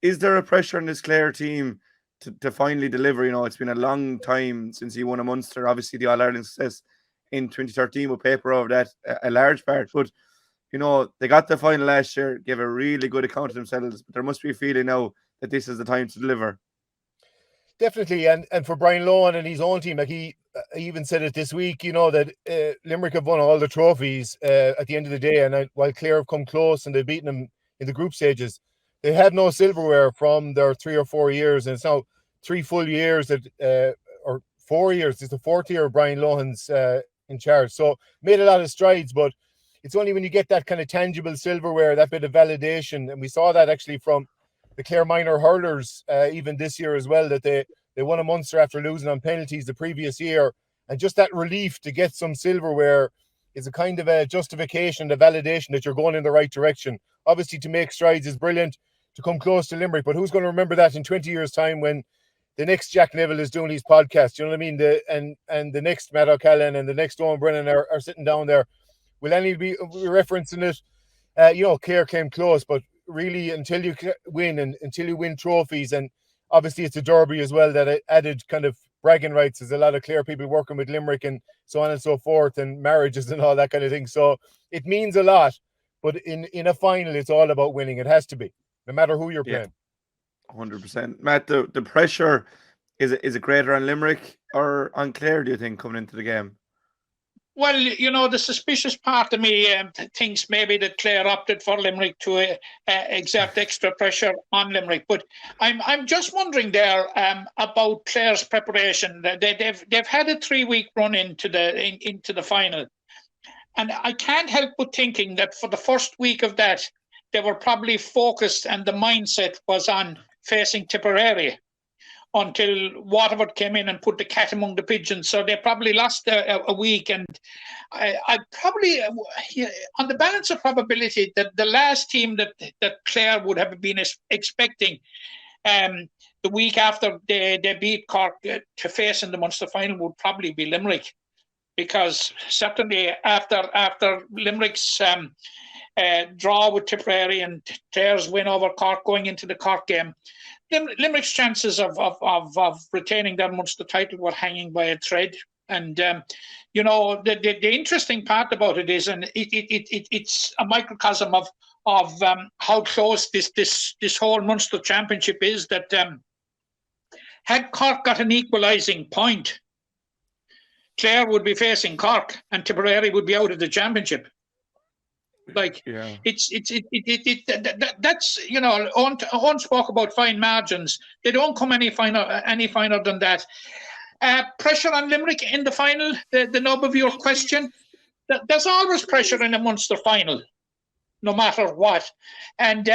is there a pressure on this Clare team to finally deliver? You know, it's been a long time since he won a Munster. Obviously, the All-Ireland success in 2013 will paper over that a large part. But, you know, they got the final last year, gave a really good account of themselves. But there must be a feeling now that this is the time to deliver. Definitely, and for Brian Lohan and his own team, like he even said it this week, you know, that Limerick have won all the trophies at the end of the day, and while Clare have come close and they've beaten them in the group stages, they had no silverware from their 3 or 4 years, and it's now 3 full years that, or 4 years, it's the 4th year of Brian Lohan's in charge. So made a lot of strides, but it's only when you get that kind of tangible silverware, that bit of validation, and we saw that actually from the Clare minor hurlers even this year as well, that they won a Munster after losing on penalties the previous year, and just that relief to get some silverware is a kind of a justification, a validation that you're going in the right direction. Obviously, to make strides is brilliant, to come close to Limerick, but who's going to remember that in 20 years' time when the next Jack Neville is doing his podcast? You know what I mean? And the next Matt O'Callaghan and the next Owen Brennan are sitting down there. We'll only be referencing it. You know, Clare came close, but really until you win and until you win trophies, and obviously it's a derby as well that added kind of bragging rights. There's a lot of Clare people working with Limerick and so on and so forth, and marriages and all that kind of thing. So it means a lot, but in a final, it's all about winning. It has to be, no matter who you're playing. 100%. Matt, the pressure, is it greater on Limerick or on Clare, do you think, coming into the game? Well, you know, the suspicious part of me thinks maybe that Clare opted for Limerick to exert extra pressure on Limerick. But I'm just wondering there about Clare's preparation. They've had a 3-week run into the final, and I can't help but thinking that for the first week of that, they were probably focused, and the mindset was on facing Tipperary until Waterford came in and put the cat among the pigeons. So they probably lost a week. And I probably, on the balance of probability, that the last team that Clare would have been expecting the week after they beat Cork to face in the Munster final would probably be Limerick. Because certainly after Limerick's draw with Tipperary and Clare's win over Cork going into the Cork game, Limerick's chances of retaining that Munster title were hanging by a thread. And you know, the interesting part about it is, and it's a microcosm of how close this whole Munster championship is, that had Cork got an equalising point, Clare would be facing Cork and Tipperary would be out of the championship. Like, yeah. That's, you know, Owen spoke about fine margins. They don't come any finer than that. Pressure on Limerick in the final, the nub of your question. There's always pressure in a Munster final, no matter what. And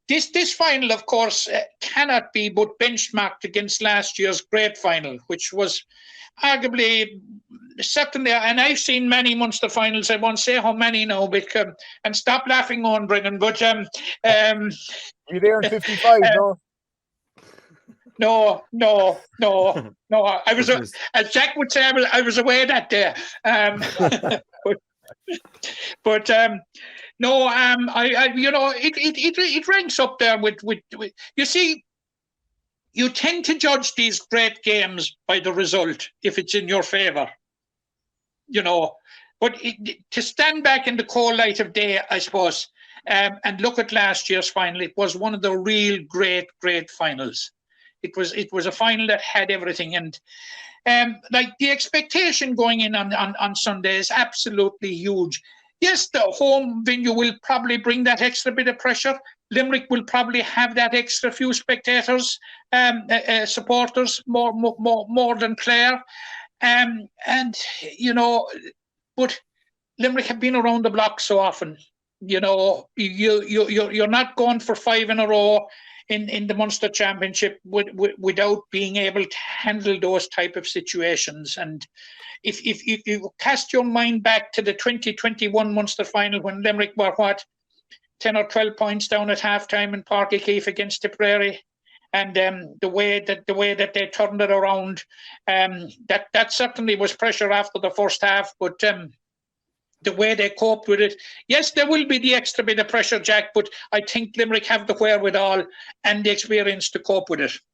this final, of course, cannot be but benchmarked against last year's great final, which was arguably, certainly, and I've seen many Munster finals. I won't say how many now, because and stop laughing on Brennan. But you there in 55? No. I was, as Jack would say, I was away that day. But no, I you know, it ranks up there with you see. You tend to judge these great games by the result if it's in your favour, you know. But to stand back in the cold light of day, I suppose, and look at last year's final, it was one of the real great finals. It was a final that had everything, and like the expectation going in on Sunday is absolutely huge. Yes, the home venue will probably bring that extra bit of pressure. Limerick will probably have that extra few spectators, supporters, more than Clare. And, you know, but Limerick have been around the block so often. You know, you're not going for 5 in a row in the Munster Championship without being able to handle those type of situations. And if you cast your mind back to the 2021 Munster final when Limerick were 10 or 12 points down at halftime in Páirc Uí Chaoimh against Tipperary, and the way that they turned it around, that certainly was pressure after the first half. But the way they coped with it. Yes, there will be the extra bit of pressure, Jack, but I think Limerick have the wherewithal and the experience to cope with it.